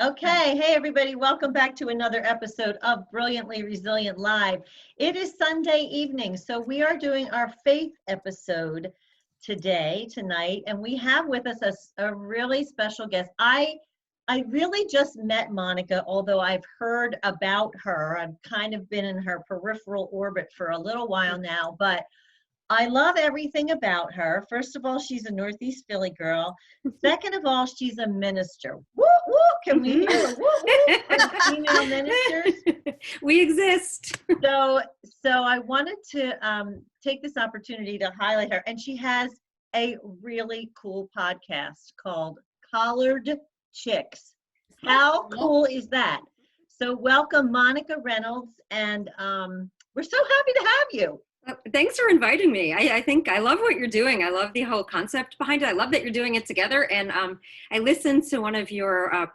Okay, hey everybody, welcome back to another episode of Brilliantly Resilient Live. It is Sunday evening, so we are doing our faith episode tonight, and we have with us a really special guest. I really just met Monica, although I've heard about her. I've kind of been in her peripheral orbit for a little while now, but I love everything about her. First of all, she's a Northeast Philly girl. Second of all, she's a minister. Woo, woo! Can we hear a woo, woo for the female ministers? We exist. So I wanted to take this opportunity to highlight her. And she has a really cool podcast called Collared Chicks. How cool is that? So welcome, Monica Reynolds. And we're so happy to have you. Thanks for inviting me. I think I love what you're doing. I love the whole concept behind it. I love that you're doing it together. And I listened to one of your,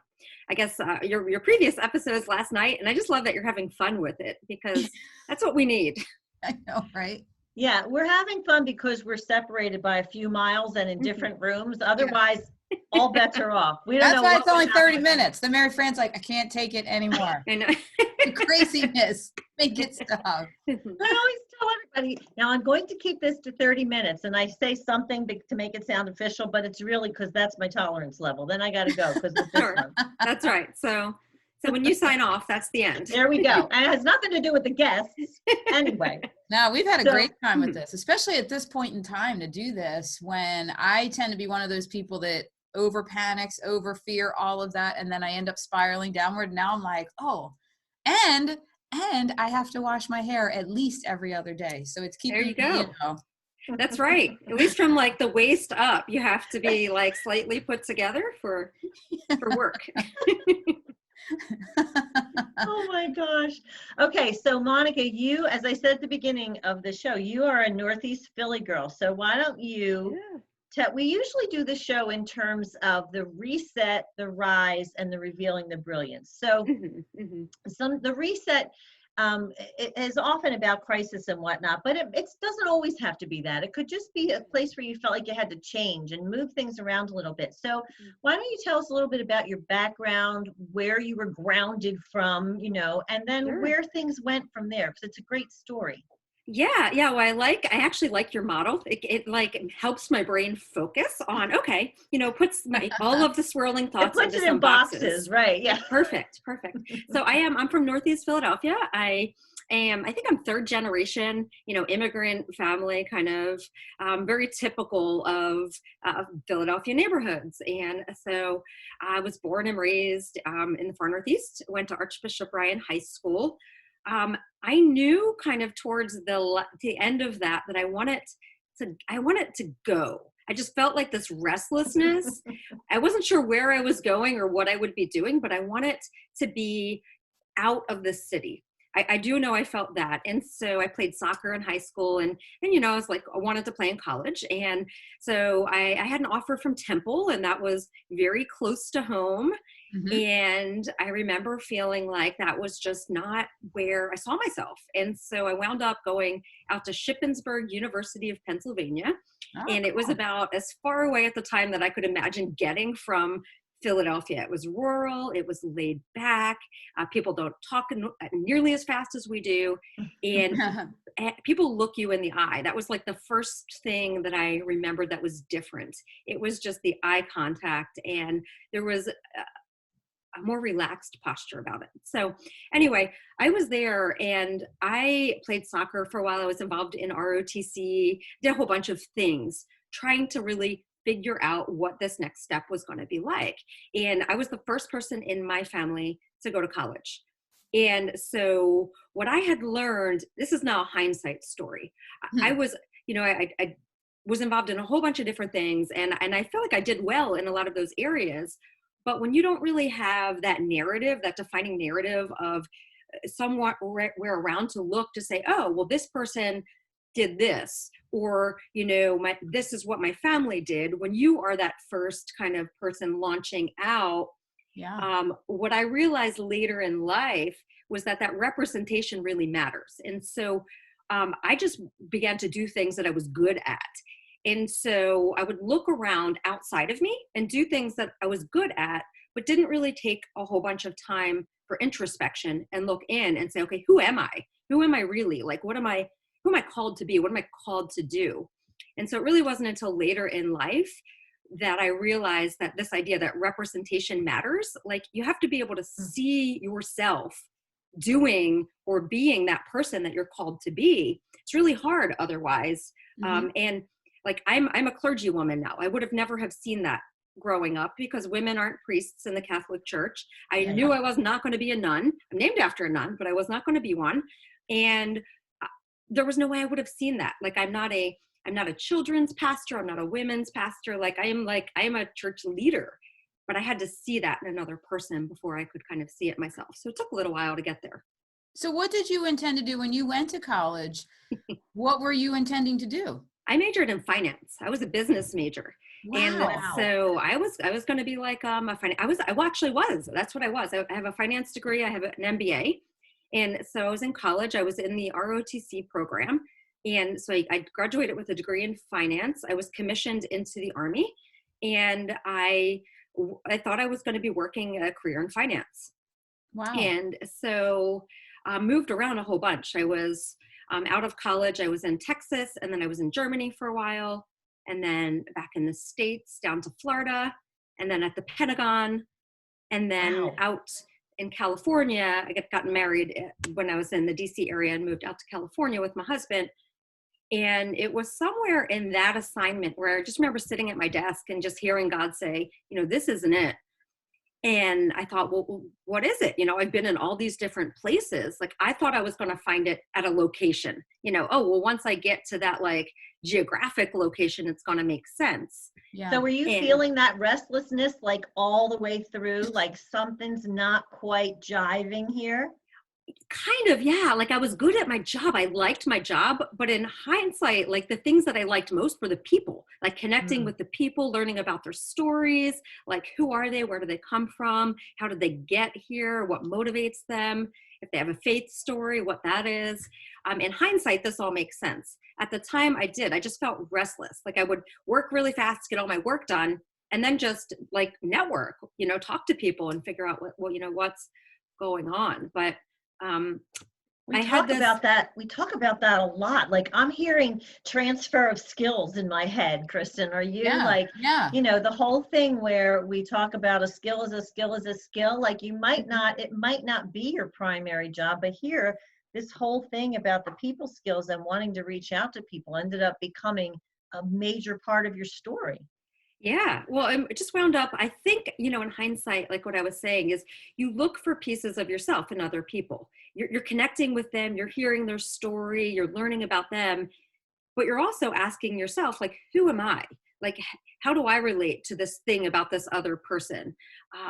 your previous episodes last night, and I just love that you're having fun with it because that's what we need. I know, right? Yeah, we're having fun because we're separated by a few miles and in different rooms. Otherwise, all bets are off. That's why it's only 30 minutes. The Mary Fran's like, I can't take it anymore. I know. The craziness. Make it stop. I always tell everybody, now I'm going to keep this to 30 minutes, and I say something to make it sound official, but it's really because that's my tolerance level. Then I got to go because Sure. That's right. So when you sign off, that's the end. There we go. And it has nothing to do with the guests. Anyway. No, we've had a great time with this, especially at this point in time to do this when I tend to be one of those people that over panics, over fear, all of that. And then I end up spiraling downward. Now I'm like, oh, and I have to wash my hair at least every other day. So it's keeping there you go. Me, you know. That's right. At least from like the waist up, you have to be like slightly put together for work. Oh my gosh. Okay, so Monica, you, as I said at the beginning of the show, you are a Northeast Philly girl. So why don't you we usually do the show in terms of the reset, the rise, and the revealing the brilliance. So the reset it is often about crisis and whatnot, but it doesn't always have to be that. It could just be a place where you felt like you had to change and move things around a little bit. So why don't you tell us a little bit about your background, where you were grounded from, and then where things went from there, because it's a great story. Yeah. Well, I actually like your model. It like helps my brain focus on, puts all of the swirling thoughts into some boxes. Right. Yeah. Perfect. So I'm from Northeast Philadelphia. I think I'm third generation, immigrant family, kind of very typical of Philadelphia neighborhoods. And so I was born and raised in the far Northeast, went to Archbishop Ryan High School. I knew kind of towards the end of that I wanted to go. I just felt like this restlessness. I wasn't sure where I was going or what I would be doing, but I wanted to be out of the city. I do know I felt that. And so I played soccer in high school and I was like, I wanted to play in college. And so I had an offer from Temple, and that was very close to home. And I remember feeling like that was just not where I saw myself. And so I wound up going out to Shippensburg University of Pennsylvania. And it was about as far away at the time that I could imagine getting from Philadelphia. It was rural, it was laid back. People don't talk nearly as fast as we do. And people look you in the eye. That was like the first thing that I remembered that was different. It was just the eye contact, and there was a more relaxed posture about it. So anyway, I was there and I played soccer for a while. I was involved in ROTC, did a whole bunch of things, trying to really figure out what this next step was going to be like. And I was the first person in my family to go to college. And so what I had learned, this is now a hindsight story. I was, I was involved in a whole bunch of different things, and I feel like I did well in a lot of those areas. But when you don't really have that narrative, that defining narrative of somewhat where around to look to say, oh, well, this person did this, or, this is what my family did. When you are that first kind of person launching out, what I realized later in life was that representation really matters. And so I just began to do things that I was good at. And so I would look around outside of me and do things that I was good at, but didn't really take a whole bunch of time for introspection and look in and say, okay, who am I? Who am I really? Like, who am I called to be? What am I called to do? And so it really wasn't until later in life that I realized that this idea that representation matters, like you have to be able to see yourself doing or being that person that you're called to be. It's really hard otherwise. And like I'm a clergy woman now. I would have never have seen that growing up because women aren't priests in the Catholic Church. I knew I was not going to be a nun. I'm named after a nun, but I was not going to be one. And there was no way I would have seen that. Like I'm not a children's pastor. I'm not a women's pastor. Like I am a church leader, but I had to see that in another person before I could kind of see it myself. So it took a little while to get there. So what did you intend to do when you went to college? What were you intending to do? I majored in finance. I was a business major. Wow. And so I was going to be like I actually was. That's what I was. I have a finance degree. I have an MBA. And so I was in college. I was in the ROTC program. And so I graduated with a degree in finance. I was commissioned into the Army. And I thought I was going to be working a career in finance. Wow. And so moved around a whole bunch. I was out of college. I was in Texas, and then I was in Germany for a while, and then back in the States down to Florida, and then at the Pentagon, and then out in California. I gotten married when I was in the DC area and moved out to California with my husband. And it was somewhere in that assignment where I just remember sitting at my desk and just hearing God say, this isn't it. And I thought, well, what is it? I've been in all these different places. Like I thought I was going to find it at a location, once I get to that like geographic location, it's going to make sense. Yeah. So were you feeling that restlessness like all the way through, like something's not quite jiving here? Kind of, yeah. Like I was good at my job. I liked my job, but in hindsight, like the things that I liked most were the people, like connecting with the people, learning about their stories, like who are they? Where do they come from? How did they get here? What motivates them? If they have a faith story, what that is. In hindsight, this all makes sense. At the time I just felt restless. Like I would work really fast, get all my work done, and then just like network, talk to people and figure out what's going on. But we talk about that a lot. Like I'm hearing transfer of skills in my head. Kristen, are you the whole thing where we talk about a skill is a skill is a skill, like it might not be your primary job, but here, this whole thing about the people skills and wanting to reach out to people ended up becoming a major part of your story. Yeah, well, it just wound up, I think, in hindsight, like what I was saying is you look for pieces of yourself in other people. You're connecting with them, you're hearing their story, you're learning about them, but you're also asking yourself, like, who am I? Like, how do I relate to this thing about this other person?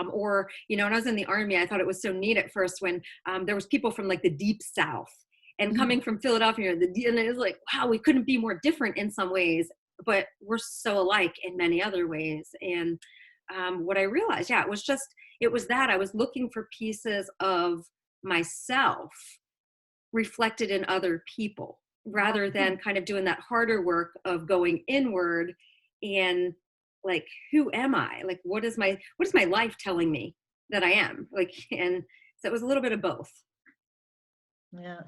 Or, when I was in the Army, I thought it was so neat at first when there was people from like the deep South and coming from Philadelphia, and it was like, wow, we couldn't be more different in some ways, but we're so alike in many other ways. And what I realized, it was that I was looking for pieces of myself reflected in other people rather than kind of doing that harder work of going inward and like, who am I? Like, what is my life telling me that I am? Like, and so it was a little bit of both. Yeah.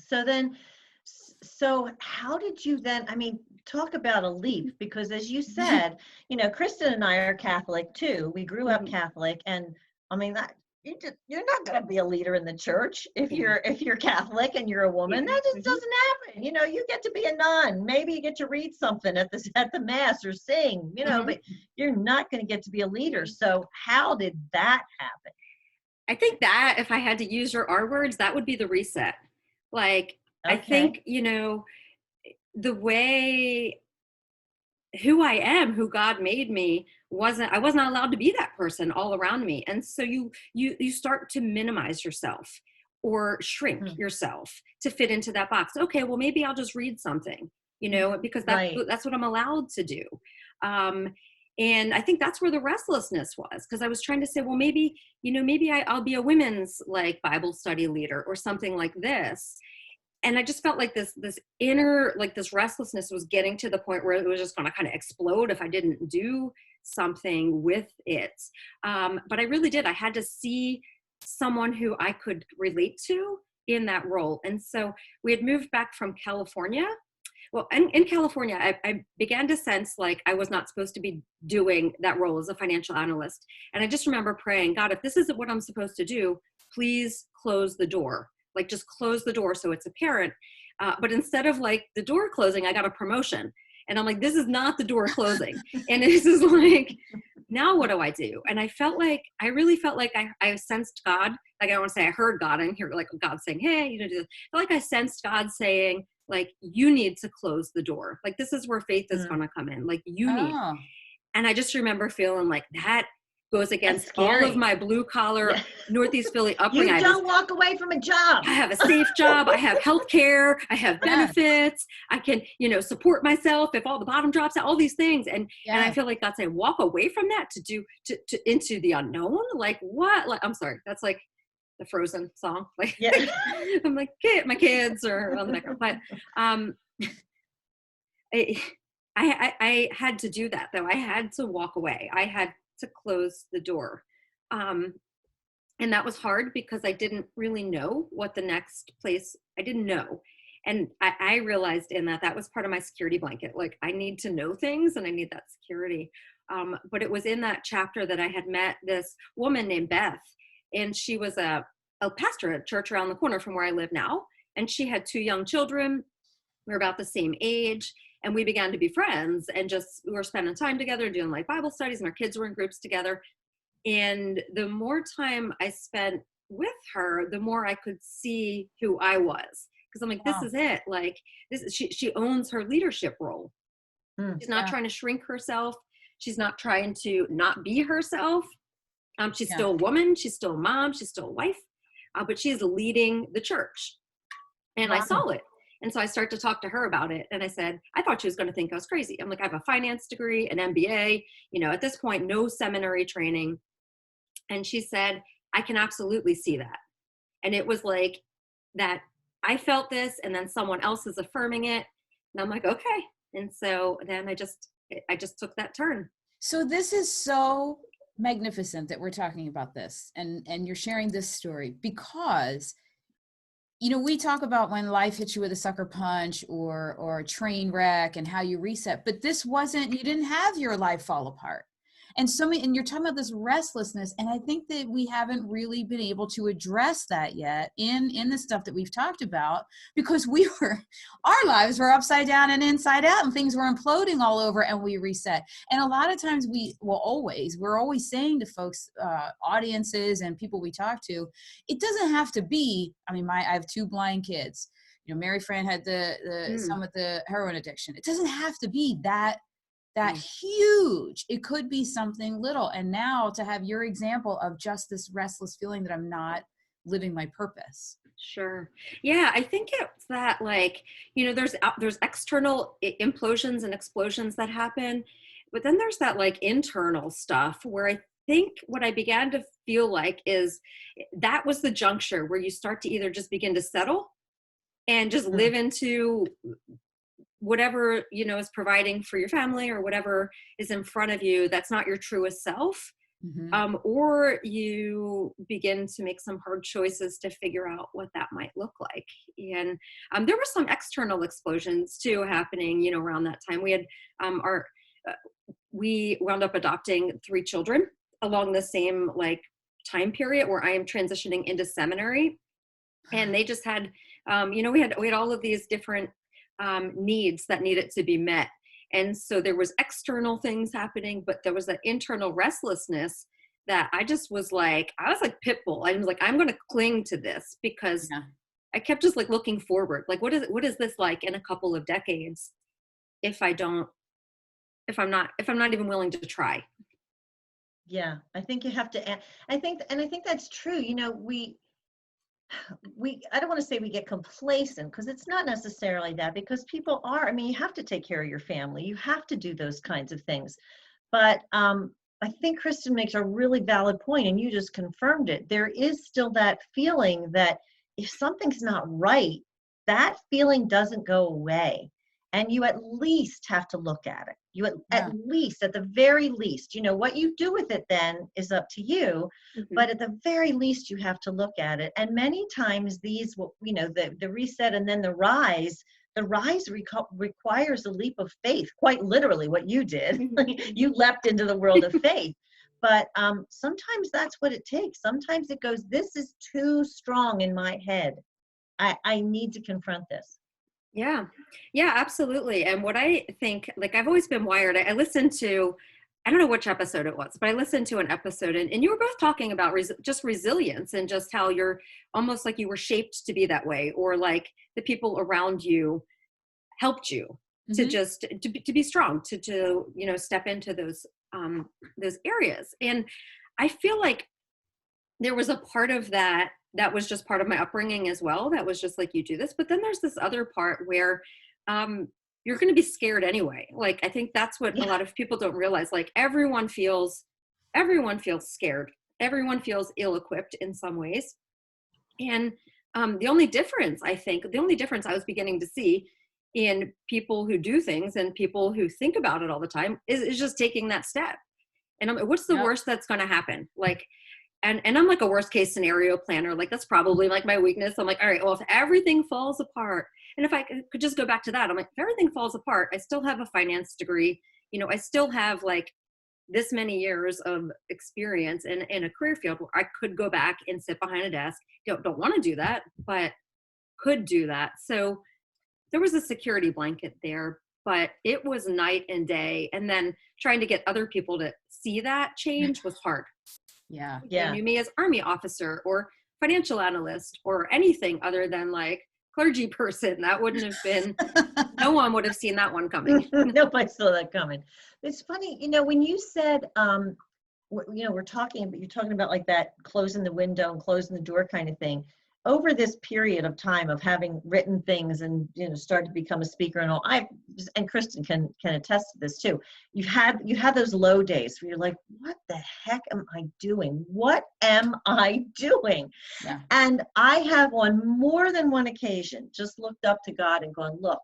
So how did you then, talk about a leap, because as you said, Kristen and I are Catholic too. We grew up Catholic, and you're not going to be a leader in the church if you're Catholic and you're a woman. That just doesn't happen. You get to be a nun. Maybe you get to read something at the mass or sing, but you're not going to get to be a leader. So how did that happen? I think that if I had to use your R words, that would be the reset. Like, okay. I think, the way who I am, who God made me, I was not allowed to be that person all around me. And so you start to minimize yourself or shrink yourself to fit into that box. Okay, well, maybe I'll just read something, because that's what I'm allowed to do. And I think that's where the restlessness was, because I was trying to say, well, maybe I'll be a women's like Bible study leader or something like this. and I just felt like this inner, like this restlessness was getting to the point where it was just going to kind of explode if I didn't do something with it. But I really did. I had to see someone who I could relate to in that role. And so we had moved back from California. Well, in California, I began to sense like I was not supposed to be doing that role as a financial analyst. And I just remember praying, God, if this isn't what I'm supposed to do, please close the door. Like just close the door so it's apparent. But instead of like the door closing, I got a promotion. And I'm like, this is not the door closing. And this is like, now what do I do? And I really felt like I sensed God. Like I don't want to say I heard God and hear like God saying, hey, you know, do this. I felt like I sensed God saying, like, you need to close the door. Like, this is where faith is going to come in. Like, you need. And I just remember feeling like that goes against all of my blue collar Northeast Philly upbringing. You don't walk away from a job. I have a safe job. I have health care. I have benefits. I can, you know, support myself if all the bottom drops out, all these things. And I feel like God saying, walk away from that to into the unknown. Like what? Like, I'm sorry. That's like the Frozen song. Like, I'm like, my kids are on the background. But I had to do that though. I had to walk away. I had to close the door. And that was hard because I didn't really know what the next place, I didn't know. And I realized in that was part of my security blanket. Like I need to know things and I need that security. But it was in that chapter that I had met this woman named Beth. And she was a pastor at a church around the corner from where I live now. And she had 2 young children. We were about the same age. And we began to be friends and just we were spending time together, doing like Bible studies, and our kids were in groups together. And the more time I spent with her, the more I could see who I was. Because I'm like, this is it. Like this, she owns her leadership role. She's not trying to shrink herself. She's not trying to not be herself. She's still a woman. She's still a mom. She's still a wife. But she's leading the church. And I saw it. And so I started to talk to her about it. And I said, I thought she was going to think I was crazy. I'm like, I have a finance degree, an MBA, you know, at this point, no seminary training. And she said, I can absolutely see that. And it was like that I felt this and then someone else is affirming it. And I'm like, okay. And so then I just took that turn. So this is so magnificent that we're talking about this and you're sharing this story because, you know, we talk about when life hits you with a sucker punch or a train wreck and how you reset, but this wasn't, you didn't have your life fall apart. And and you're talking about this restlessness. And I think that we haven't really been able to address that yet in the stuff that we've talked about because our lives were upside down and inside out and things were imploding all over and we reset. And a lot of times we're always saying to folks, audiences and people we talk to, it doesn't have to be, I mean, I have 2 blind kids. You know, Mary Fran had some with the heroin addiction. It doesn't have to be that huge. It could be something little. And now to have your example of just this restless feeling that I'm not living my purpose. Sure. Yeah. I think it's that like, you know, there's external implosions and explosions that happen, but then there's that like internal stuff where I think what I began to feel like is that was the juncture where you start to either just begin to settle and just live into whatever, you know, is providing for your family or whatever is in front of you, that's not your truest self. Or you begin to make some hard choices to figure out what that might look like. And there were some external explosions too happening, you know, around that time. We had we wound up adopting 3 children along the same like time period where I am transitioning into seminary. And they just had, you know, we had all of these different needs that needed to be met. And so there was external things happening, but there was that internal restlessness that I just was like, I was like Pitbull. I was like, I'm going to cling to this because I kept just like looking forward. Like, what is this like in a couple of decades if I'm not even willing to try? Yeah, I think you have to, I think that's true. You know, I don't want to say we get complacent because it's not necessarily that, because people are, I mean, you have to take care of your family. You have to do those kinds of things. But I think Kristen makes a really valid point, and you just confirmed it. There is still that feeling that if something's not right, that feeling doesn't go away. And you at least have to look at it. You at least, at the very least, you know, what you do with it then is up to you. But at the very least, you have to look at it. And many times these, you know, the reset and then the rise requires a leap of faith, quite literally what you did. You leapt into the world of faith. But sometimes that's what it takes. Sometimes it goes, this is too strong in my head. I need to confront this. Yeah. Yeah, absolutely. And what I think, like, I've always been wired. I listened to, I don't know which episode it was, but I listened to an episode and you were both talking about just resilience and just how you're almost like you were shaped to be that way, or like the people around you helped you to just, to be strong, to, you know, step into those areas. And I feel like there was a part of that was just part of my upbringing as well. That was just like, you do this, but then there's this other part where you're going to be scared anyway. Like, I think that's what a lot of people don't realize. Like, everyone feels scared. Everyone feels ill-equipped in some ways. And the only difference I was beginning to see in people who do things and people who think about it all the time is just taking that step. And I'm like, what's the worst that's going to happen? Like, and I'm like a worst case scenario planner. Like, that's probably like my weakness. I'm like, all right, well, if everything falls apart, and if I could just go back to that, I'm like, if everything falls apart, I still have a finance degree. You know, I still have like this many years of experience in a career field where I could go back and sit behind a desk. Don't want to do that, but could do that. So there was a security blanket there, but it was night and day. And then trying to get other people to see that change was hard. Yeah. They knew me as Army officer or financial analyst or anything other than like clergy person. That wouldn't have been, no one would have seen that one coming. Nobody saw that coming. It's funny, you know, when you said, you know, you're talking about like that closing the window and closing the door kind of thing. Over this period of time of having written things and, you know, started to become a speaker and all, and Kristen can attest to this too. You had those low days where you're like, what the heck am I doing? What am I doing? Yeah. And I have on more than one occasion just looked up to God and gone, look,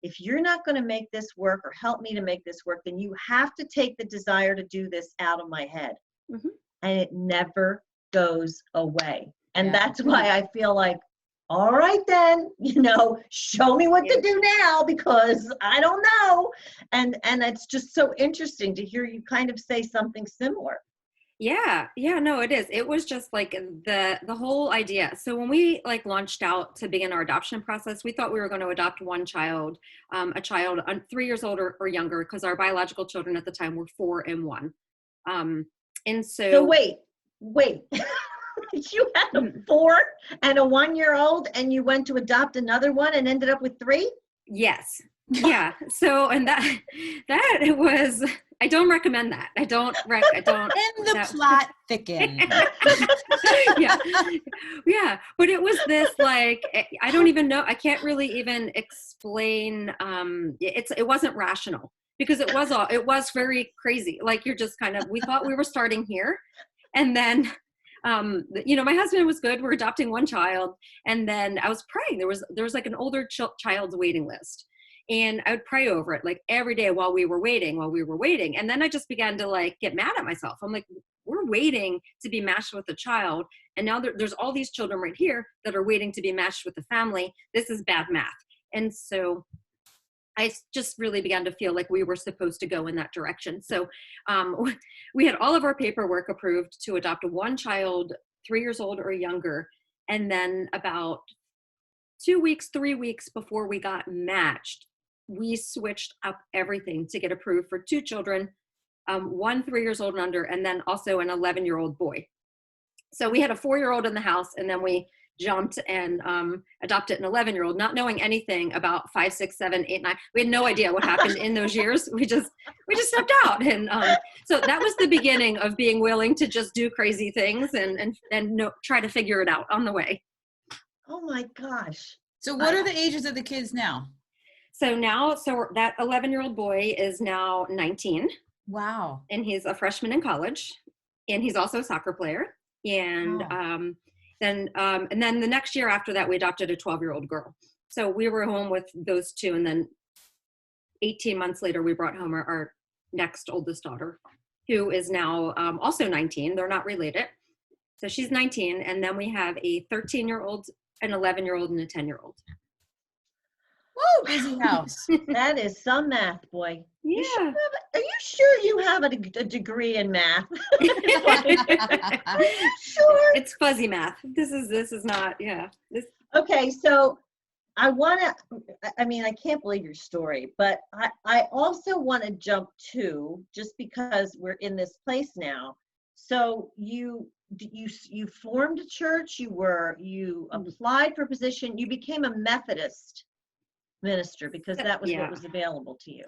if you're not going to make this work or help me to make this work, then you have to take the desire to do this out of my head. And it never goes away. And that's why I feel like, all right, then, you know, show me what to do now, because I don't know. And it's just so interesting to hear you kind of say something similar. Yeah, no, it is. It was just like the whole idea. So when we like launched out to begin our adoption process, we thought we were going to adopt one child, a child 3 years old or younger, because our biological children at the time were 4 and 1. And so wait. You had a 4 and a 1-year-old and you went to adopt another one and ended up with 3? Yes. Yeah. So, and that it was, I don't recommend that. I don't. And the plot thickened. Yeah. But it was this, like, I don't even know. I can't really even explain. It wasn't rational, because it was very crazy. Like, you're just kind of, we thought we were starting here. And then, you know, my husband was good. We're adopting one child. And then I was praying. There was like an older child's waiting list. And I would pray over it like every day while we were waiting. And then I just began to like get mad at myself. I'm like, we're waiting to be matched with a child. And now there's all these children right here that are waiting to be matched with a family. This is bad math. And so I just really began to feel like we were supposed to go in that direction. So we had all of our paperwork approved to adopt one child, 3 years old or younger. And then about 3 weeks before we got matched, we switched up everything to get approved for 2 children, one 3 years old and under, and then also an 11-year-old boy. So we had a 4-year-old in the house, and then we jumped and adopted an 11-year-old, not knowing anything about 5, 6, 7, 8, 9. We had no idea what happened in those years. We just stepped out, and so that was the beginning of being willing to just do crazy things and try to figure it out on the way. Oh my gosh! So what are the ages of the kids now? So that 11-year-old boy is now 19. Wow! And he's a freshman in college, and he's also a soccer player. And then the next year after that, we adopted a 12-year-old girl. So we were home with those two. And then 18 months later, we brought home our next oldest daughter, who is now also 19. They're not related. So she's 19. And then we have a 13-year-old, an 11-year-old, and a 10-year-old. Woo, busy house. That is some math, boy. Yeah. Are you sure you have a degree in math? Sure. It's fuzzy math. This is not, yeah. Okay, so I can't believe your story, but I also want to jump to, just because we're in this place now. So you formed a church, you applied for a position, you became a Methodist minister because that was what was available to you.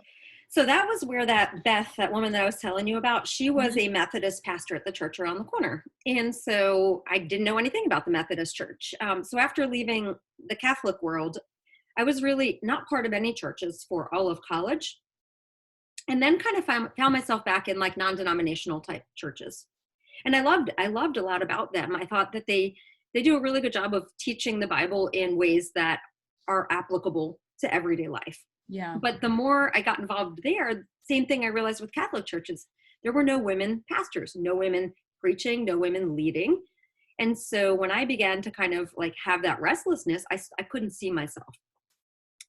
So that was where that Beth, that woman that I was telling you about, she was a Methodist pastor at the church around the corner. And so I didn't know anything about the Methodist church. So after leaving the Catholic world, I was really not part of any churches for all of college. And then kind of found myself back in like non-denominational type churches. And I loved a lot about them. I thought that they do a really good job of teaching the Bible in ways that are applicable to everyday life. Yeah. But the more I got involved there, same thing I realized with Catholic churches, there were no women pastors, no women preaching, no women leading. And so when I began to kind of like have that restlessness, I couldn't see myself.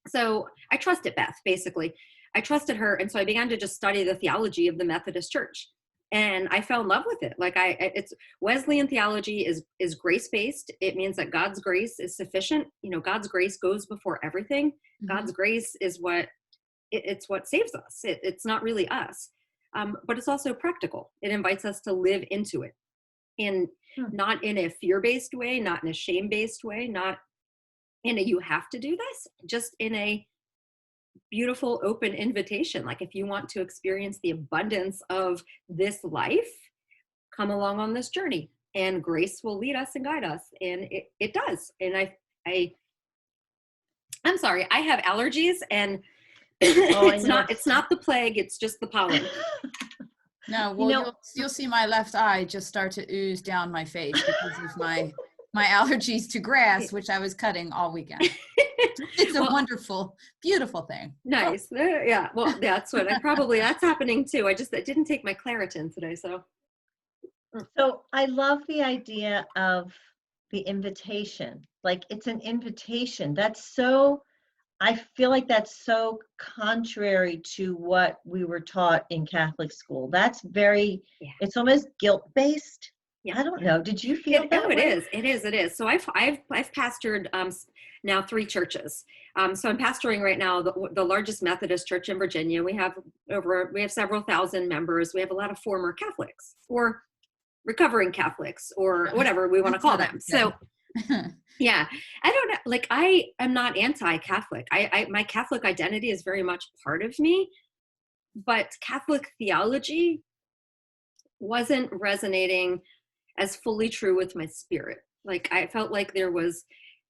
So I trusted Beth, basically. I trusted her. And so I began to just study the theology of the Methodist church. And I fell in love with it. Like it's Wesleyan theology is grace-based. It means that God's grace is sufficient. You know, God's grace goes before everything. Mm-hmm. God's grace is it's what saves us. It's not really us, but it's also practical. It invites us to live into it, and not in a fear-based way, not in a shame-based way, not in a you have to do this, just in a beautiful open invitation. Like if you want to experience the abundance of this life, come along on this journey, and grace will lead us and guide us. And it does. And I'm sorry, I have allergies, and it's not the plague, it's just the pollen. No, well, you'll see my left eye just start to ooze down my face because of my allergies to grass, which I was cutting all weekend. It's a wonderful, beautiful thing. Nice. Yeah. Well, that's happening too. I didn't take my Claritin today. So I love the idea of the invitation. Like it's an invitation. I feel like that's so contrary to what we were taught in Catholic school. That's it's almost guilt-based. Yeah. I don't know. Did you feel that way? It is. So I've pastored now 3 churches. So I'm pastoring right now the largest Methodist church in Virginia. We have several thousand members. We have a lot of former Catholics or recovering Catholics or whatever we want to call them. So yeah, I don't know. Like I am not anti-Catholic. My Catholic identity is very much part of me, but Catholic theology wasn't resonating as fully true with my spirit. Like I felt like there was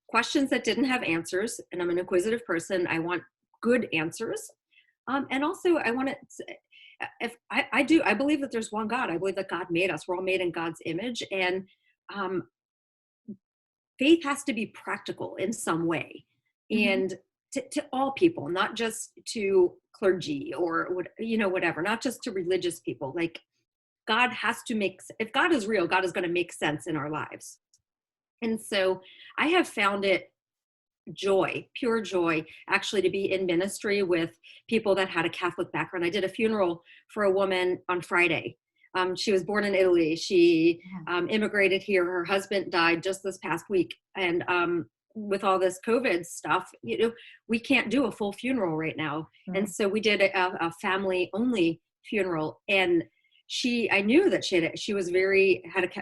questions that didn't have answers, and I'm an inquisitive person. I want good answers. And also I want to, I believe that there's one God. I believe that God made us. We're all made in God's image. And faith has to be practical in some way. Mm-hmm. And to all people, not just to clergy or whatever, not just to religious people. Like God has to if God is real, God is going to make sense in our lives. And so I have found it pure joy, actually, to be in ministry with people that had a Catholic background. I did a funeral for a woman on Friday. She was born in Italy. She immigrated here. Her husband died just this past week. And with all this COVID stuff, we can't do a full funeral right now. Mm-hmm. And so we did a family only funeral. And I knew that she had a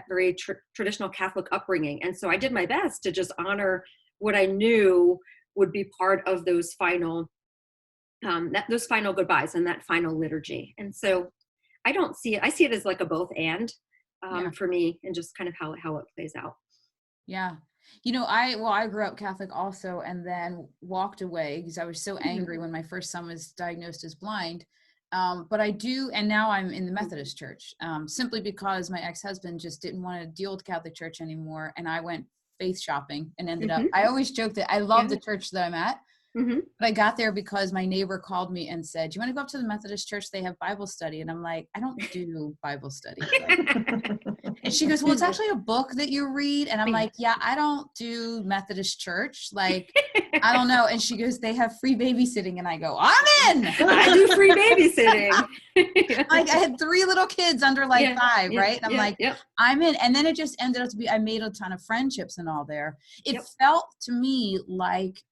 very traditional Catholic upbringing. And so I did my best to just honor what I knew would be part of those final goodbyes and that final liturgy. And so I see it as like a both and for me, and just kind of how it plays out. Yeah. I grew up Catholic also, and then walked away because I was so angry when my first son was diagnosed as blind. But I do, and now I'm in the Methodist church, simply because my ex-husband just didn't want to deal with Catholic church anymore. And I went faith shopping and ended up, I always joke that I love the church that I'm at. But I got there because my neighbor called me and said, do you want to go up to the Methodist church? They have Bible study. And I'm like, I don't do Bible study. And she goes, well, it's actually a book that you read. And I'm like, yeah, I don't do Methodist church. Like, I don't know. And she goes, they have free babysitting. And I go, I'm in. I do free babysitting. Like I had 3 little kids under like 5, right? And I'm like, I'm in. And then it just ended up to be, I made a ton of friendships and all there. It felt to me like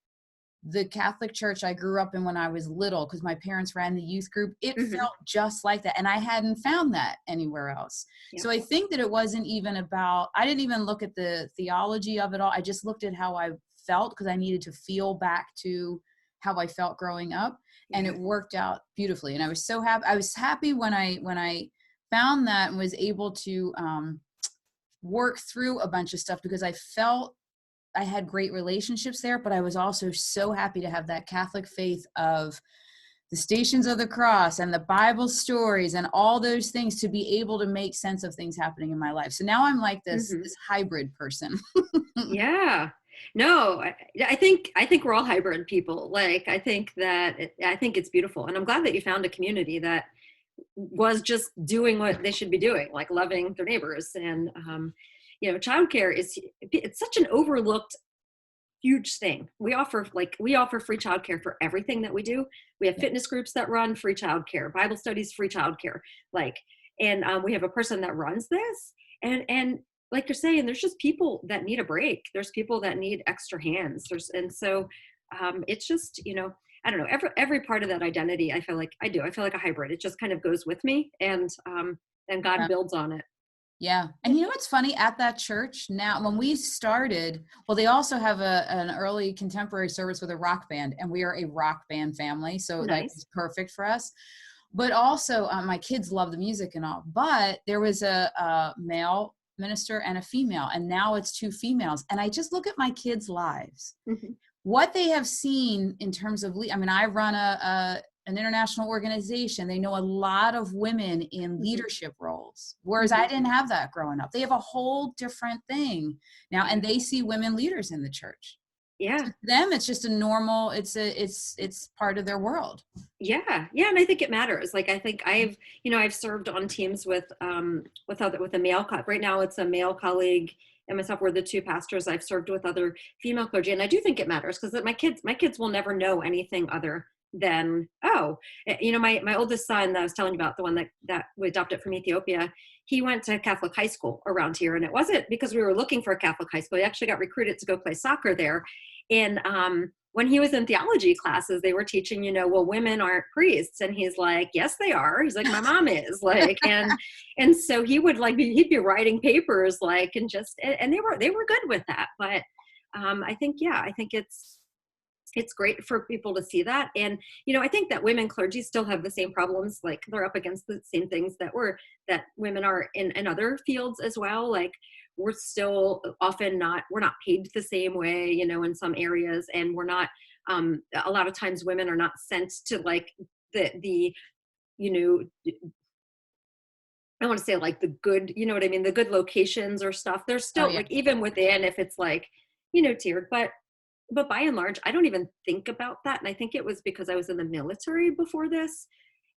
the Catholic church I grew up in when I was little, because my parents ran the youth group. It felt just like that. And I hadn't found that anywhere else. So I think that it wasn't even about, I didn't even look at the theology of it all. I just looked at how I felt, because I needed to feel back to how I felt growing up. And it worked out beautifully. And I was so happy. I was happy when I found that and was able to work through a bunch of stuff, because I felt I had great relationships there, but I was also so happy to have that Catholic faith of the Stations of the Cross and the Bible stories and all those things to be able to make sense of things happening in my life. So now I'm like this hybrid person. Yeah. No, I think we're all hybrid people. Like, I think it's beautiful. And I'm glad that you found a community that was just doing what they should be doing, like loving their neighbors. And, childcare it's such an overlooked huge thing. We offer free childcare for everything that we do. We have fitness groups that run free childcare, Bible studies, free childcare. And we have a person that runs this. And like you're saying, there's just people that need a break. There's people that need extra hands. It's just, I don't know, every part of that identity, I feel like a hybrid. It just kind of goes with me, and God builds on it. Yeah. And you know what's funny at that church now, when we started, well, they also have an early contemporary service with a rock band, and we are a rock band family. So that's perfect for us. But also my kids love the music and all, but there was a male minister and a female, and now it's 2 females. And I just look at my kids' lives, what they have seen in terms of, I run an international organization. They know a lot of women in leadership roles, whereas I didn't have that growing up. They have a whole different thing now, and they see women leaders in the church. Yeah. To them, it's just a normal, it's part of their world. Yeah. Yeah. And I think it matters. Like, I think I've served on teams with a male, right now it's a male colleague and myself. We're the 2 pastors. I've served with other female clergy. And I do think it matters, because my kids will never know anything other than, my oldest son that I was telling you about, the one that we adopted from Ethiopia, he went to Catholic high school around here. And it wasn't because we were looking for a Catholic high school. He actually got recruited to go play soccer there. And when he was in theology classes, they were teaching, well, women aren't priests. And he's like, yes, they are. He's like, my mom is, like, and so he would he'd be writing papers, and they were good with that. But I think it's great for people to see that. And, I think that women clergy still have the same problems. Like, they're up against the same things that women are in other fields as well. Like, we're still often we're not paid the same way, in some areas. And we're not, a lot of times women are not sent to the I want to say the good, the good locations or stuff. There's still even within, if it's tiered, but by and large, I don't even think about that. And I think it was because I was in the military before this.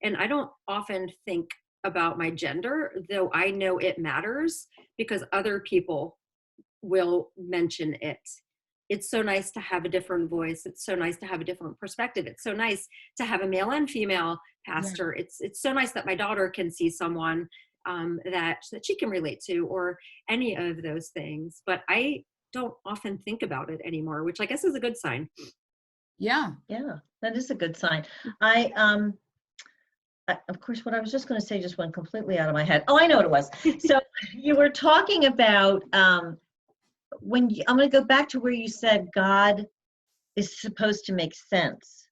And I don't often think about my gender, though I know it matters, because other people will mention it. It's so nice to have a different voice. It's so nice to have a different perspective. It's so nice to have a male and female pastor. Yeah. It's so nice that my daughter can see someone that she can relate to, or any of those things. But I don't often think about it anymore, which I guess is a good sign. Yeah. Yeah, that is a good sign. Of course, what I was just going to say just went completely out of my head. Oh, I know what it was. So you were talking about I'm going to go back to where you said God is supposed to make sense.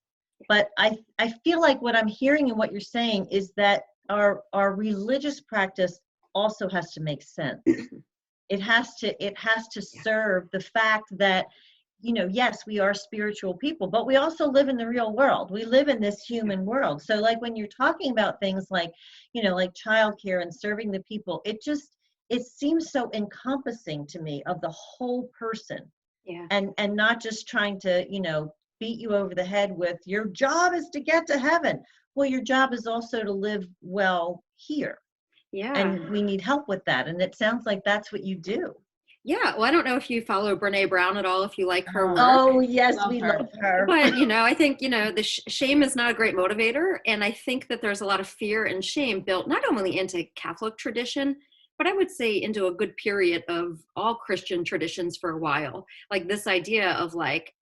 But I feel like what I'm hearing and what you're saying is that our religious practice also has to make sense. It has to serve the fact that, yes, we are spiritual people, but we also live in the real world. We live in this human world. So when you're talking about things like childcare and serving the people, it it seems so encompassing to me of the whole person. Yeah. And not just trying to, beat you over the head with your job is to get to heaven. Well, your job is also to live well here. Yeah. And we need help with that. And it sounds like that's what you do. Yeah. Well, I don't know if you follow Brene Brown at all, if you like her work. Oh, yes, Love we her. love her. But, I think, the shame is not a great motivator. And I think that there's a lot of fear and shame built not only into Catholic tradition, but I would say into a good period of all Christian traditions for a while. Like this idea of like,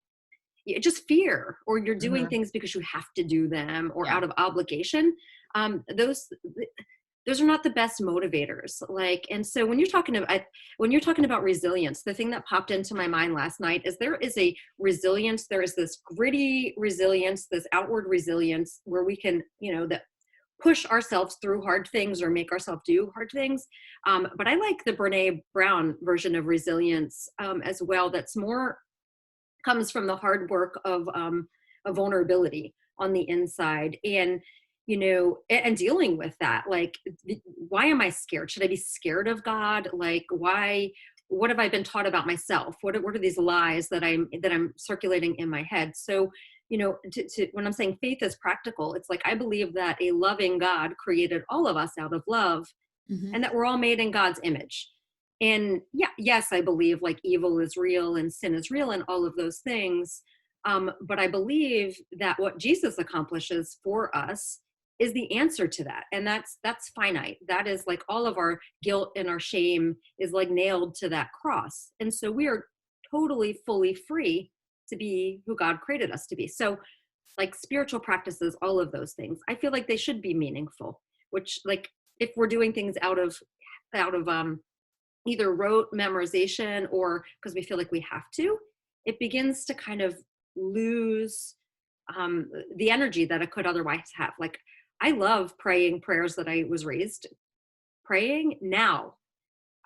just fear, or you're doing things because you have to do them or out of obligation. Those are not the best motivators. Like, and so when you're talking about resilience, the thing that popped into my mind last night is there is a resilience. There is this gritty resilience, this outward resilience where we can, that push ourselves through hard things or make ourselves do hard things. But I like the Brene Brown version of resilience as well. That's more comes from the hard work of vulnerability on the inside, and and dealing with that. Like, why am I scared? Should I be scared of God? Like, why? What have I been taught about myself? What are these lies that I'm circulating in my head? So, when I'm saying faith is practical, it's like I believe that a loving God created all of us out of love, and that we're all made in God's image. And yes, I believe like evil is real and sin is real and all of those things. But I believe that what Jesus accomplishes for us is the answer to that. And that's finite. That is like all of our guilt and our shame is like nailed to that cross. And so we are totally, fully free to be who God created us to be. So like spiritual practices, all of those things, I feel like they should be meaningful, which like if we're doing things out of either rote memorization or because we feel like we have to, it begins to kind of lose the energy that it could otherwise have. Like I love praying prayers that I was raised praying now.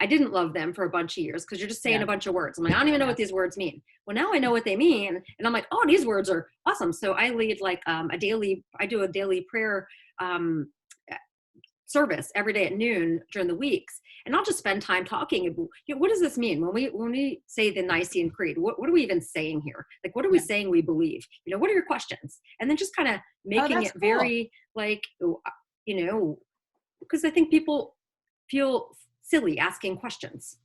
I didn't love them for a bunch of years because you're just saying a bunch of words. I'm like, I don't even know what these words mean. Well, now I know what they mean. And I'm like, oh, these words are awesome. So I lead like I do a daily prayer service every day at noon during the weeks. And I'll just spend time talking. What does this mean? When we say the Nicene Creed, what are we even saying here? Like, what are we saying we believe? What are your questions? And then just kind of making it very like, because I think people feel silly asking questions.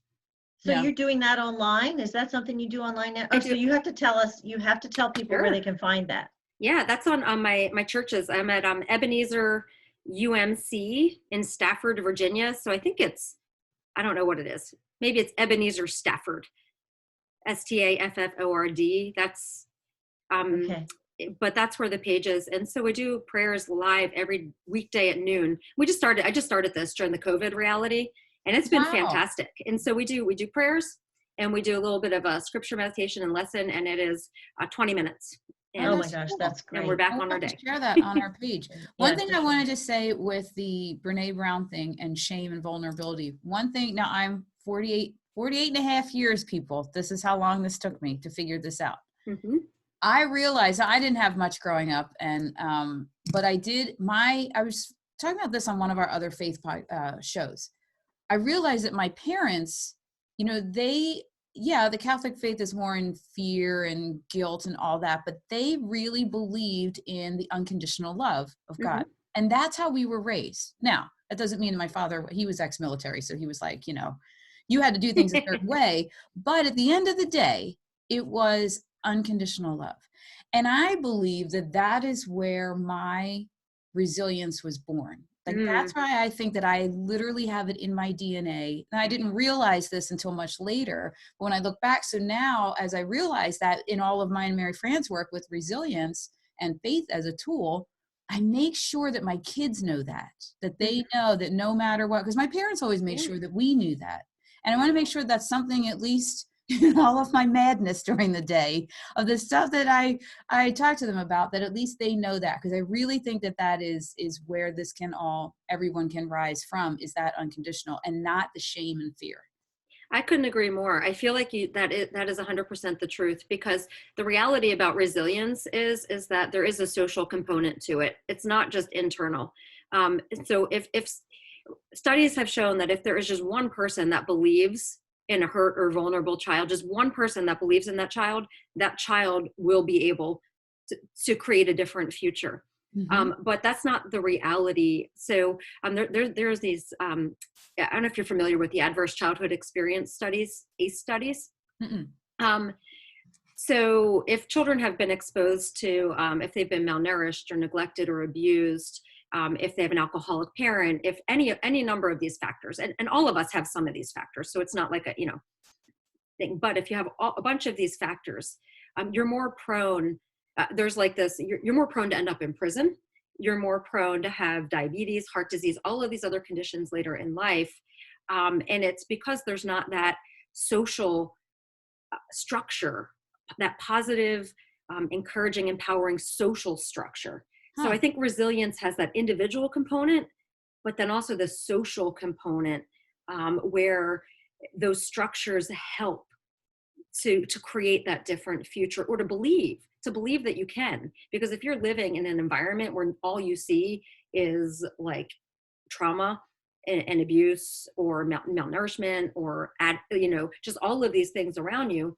So you're doing that online? Is that something you do online now? Oh, so you have to tell people where they can find that. Yeah, that's on my churches. I'm at Ebenezer UMC in Stafford, Virginia. So I think I don't know what it is. Maybe it's Ebenezer Stafford, STAFFORD. That's, okay. But that's where the page is. And so we do prayers live every weekday at noon. I just started this during the COVID reality, and it's been fantastic. And so we do prayers, and we do a little bit of a scripture meditation and lesson, and it is 20 minutes. And, oh my gosh, that's great. And we're back on our day. Share that on our page. One thing I wanted to say with the Brene Brown thing and shame and vulnerability. One thing, now I'm 48 and a half years, people. This is how long this took me to figure this out. Mm-hmm. I realized I didn't have much growing up, and but I was talking about this on one of our other faith shows. I realized that my parents, the Catholic faith is more in fear and guilt and all that, but they really believed in the unconditional love of God. Mm-hmm. And that's how we were raised. Now, that doesn't mean my father, he was ex-military, so he was like, you had to do things a certain way. But at the end of the day, it was unconditional love. And I believe that is where my resilience was born. Like, that's why I think that I literally have it in my DNA. And I didn't realize this until much later. But when I look back, so now as I realize that in all of mine and Mary Fran's work with resilience and faith as a tool, I make sure that my kids know that they know that no matter what, because my parents always made sure that we knew that. And I want to make sure that's something, at least in all of my madness during the day, of the stuff that I talk to them about, that at least they know that, because I really think that is where this everyone can rise from, is that unconditional and not the shame and fear. I couldn't agree more. I feel like that is 100% the truth, because the reality about resilience is that there is a social component to it. It's not just internal. So if studies have shown that if there is just one person that believes in a hurt or vulnerable child, just one person that believes in that child will be able to create a different future. But that's not the reality. So there's these, I don't know if you're familiar with the adverse childhood experience studies, ACE studies. So if children have been exposed to, if they've been malnourished or neglected or abused, if they have an alcoholic parent, if any number of these factors, and all of us have some of these factors, so it's not like a, thing, but if you have a bunch of these factors, you're more prone, there's like this, you're more prone to end up in prison, you're more prone to have diabetes, heart disease, all of these other conditions later in life. And it's because there's not that social structure, that positive, encouraging, empowering social structure. So I think resilience has that individual component, but then also the social component, where those structures help to create that different future, or to believe that you can. Because if you're living in an environment where all you see is like trauma and abuse or malnourishment or just all of these things around you,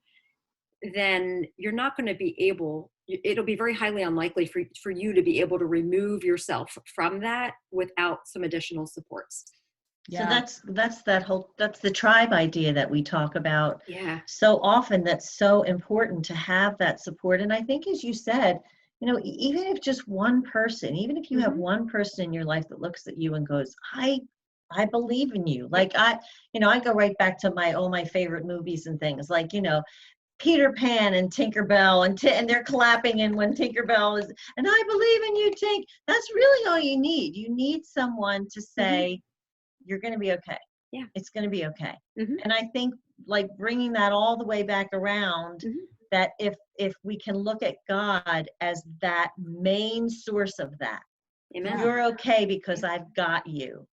then you're not going to be able, it'll be very highly unlikely for you to be able to remove yourself from that without some additional supports. Yeah. So that's the tribe idea that we talk about. Yeah. So often, that's so important to have that support. And I think, as you said, even if just one person, even if you have one person in your life that looks at you and goes, I believe in you. Like I go right back to my favorite movies and things, like, Peter Pan and Tinkerbell, and they're clapping, and when Tinkerbell is, and I believe in you, Tink. That's really all you need. You need someone to say, you're going to be okay. Yeah, it's going to be okay. And I think, like, bringing that all the way back around, that if we can look at God as that main source of that, Amen. You're okay because I've got you.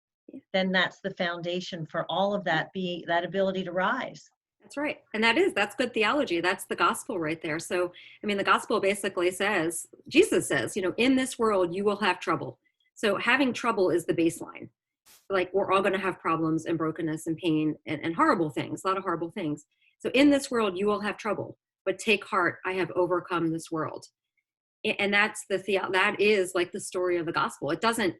Then that's the foundation for all of that, that ability to rise. That's right. And that's good theology. That's the gospel right there. So, I mean, the gospel basically says, Jesus says, in this world, you will have trouble. So having trouble is the baseline. Like, we're all going to have problems and brokenness and pain and horrible things, a lot of horrible things. So in this world, you will have trouble, but take heart, I have overcome this world. And that's that is like the story of the gospel. It doesn't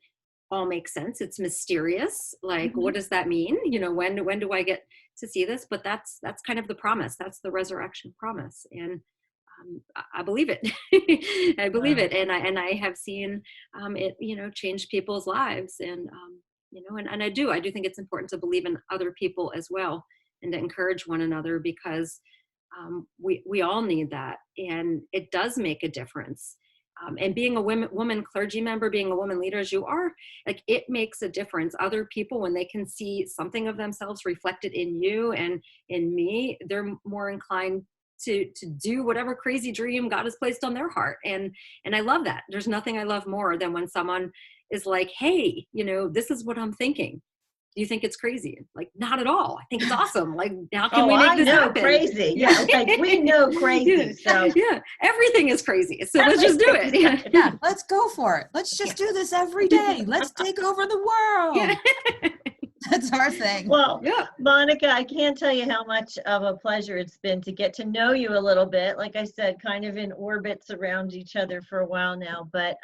all make sense. It's mysterious. Like, what does that mean? When do I get to see this? But that's kind of the promise. That's the resurrection promise. And I believe it. I believe it. And I have seen it, change people's lives. And, and I do think it's important to believe in other people as well, and to encourage one another, because we all need that. And it does make a difference. And being a woman clergy member, being a woman leader as you are, like, it makes a difference. Other people, when they can see something of themselves reflected in you and in me, they're more inclined to do whatever crazy dream God has placed on their heart. And I love that. There's nothing I love more than when someone is like, hey, this is what I'm thinking. Do you think it's crazy? Like, not at all. I think it's awesome. Like, how can we make this happen? Crazy. Yeah. Like, we know crazy. So yeah, everything is crazy. So let's just do it. Yeah. Let's go for it. Let's just do this every day. Let's take over the world. Yeah. That's our thing. Well, Monica, I can't tell you how much of a pleasure it's been to get to know you a little bit. Like I said, kind of in orbits around each other for a while now, but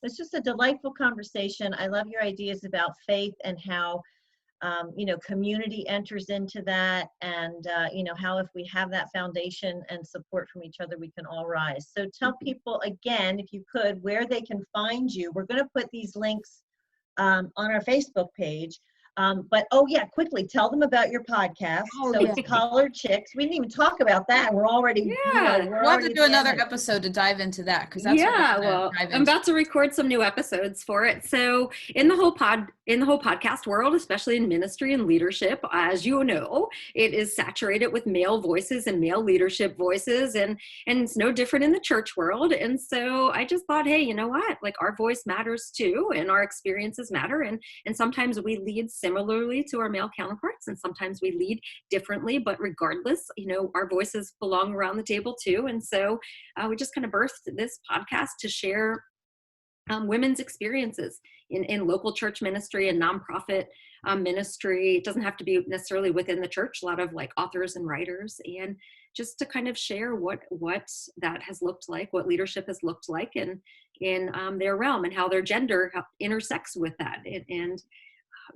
it's just a delightful conversation. I love your ideas about faith and how community enters into that, and how if we have that foundation and support from each other, we can all rise. So tell people again, if you could, where they can find you. We're going to put these links on our Facebook page. But quickly tell them about your podcast. It's Collared Chicks. We didn't even talk about that. We're already we'll have to do another episode to dive into that, because that's I'm about to record some new episodes for it. So in the whole podcast world, especially in ministry and leadership, as you know, it is saturated with male voices and male leadership voices, and it's no different in the church world. And so I just thought, hey, you know what? Like, our voice matters too, and our experiences matter, and sometimes we lead similarly to our male counterparts, and sometimes we lead differently, but regardless, our voices belong around the table too. And so we just kind of birthed this podcast to share women's experiences in local church ministry and nonprofit ministry. It doesn't have to be necessarily within the church, a lot of like authors and writers, and just to kind of share what that has looked like, what leadership has looked like in their realm, and how their gender intersects with that. And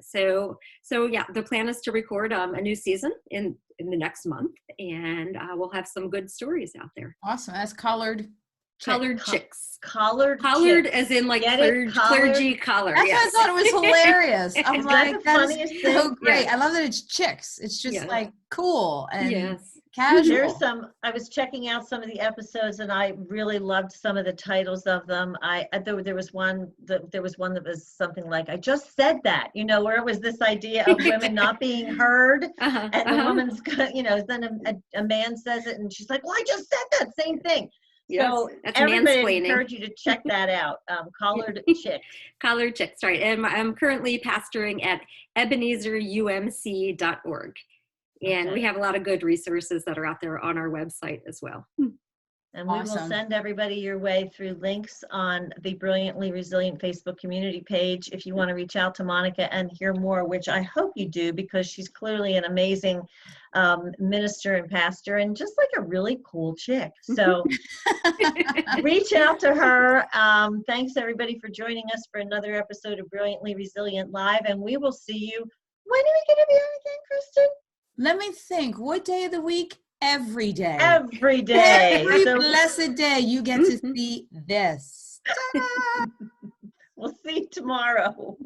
so yeah, the plan is to record a new season in the next month, and we'll have some good stories out there. Awesome. That's collared chicks. Collared chicks. As in like clergy collar. That's yes. why I thought it was hilarious. I'm like, that's so great. Yes. I love that it's chicks. It's just like cool and casual. There's I was checking out some of the episodes, and I really loved some of the titles of them. There was one that was something like, I just said that, where it was this idea of women not being heard, and the woman's, then a man says it, and she's like, well, I just said that same thing. Yes, so that's everybody, mansplaining. encourage you to check that out. Collared Chicks. Collared Chicks, right. And I'm currently pastoring at EbenezerUMC.org. And we have a lot of good resources that are out there on our website as well. And we will send everybody your way through links on the Brilliantly Resilient Facebook community page if you want to reach out to Monica and hear more, which I hope you do, because she's clearly an amazing minister and pastor, and just like a really cool chick. So reach out to her. Thanks everybody for joining us for another episode of Brilliantly Resilient Live, and we will see you. When are we going to be on again, Kristen? Let me think. What day of the week? Every day. Every day. Every blessed day you get to see this. We'll see you tomorrow.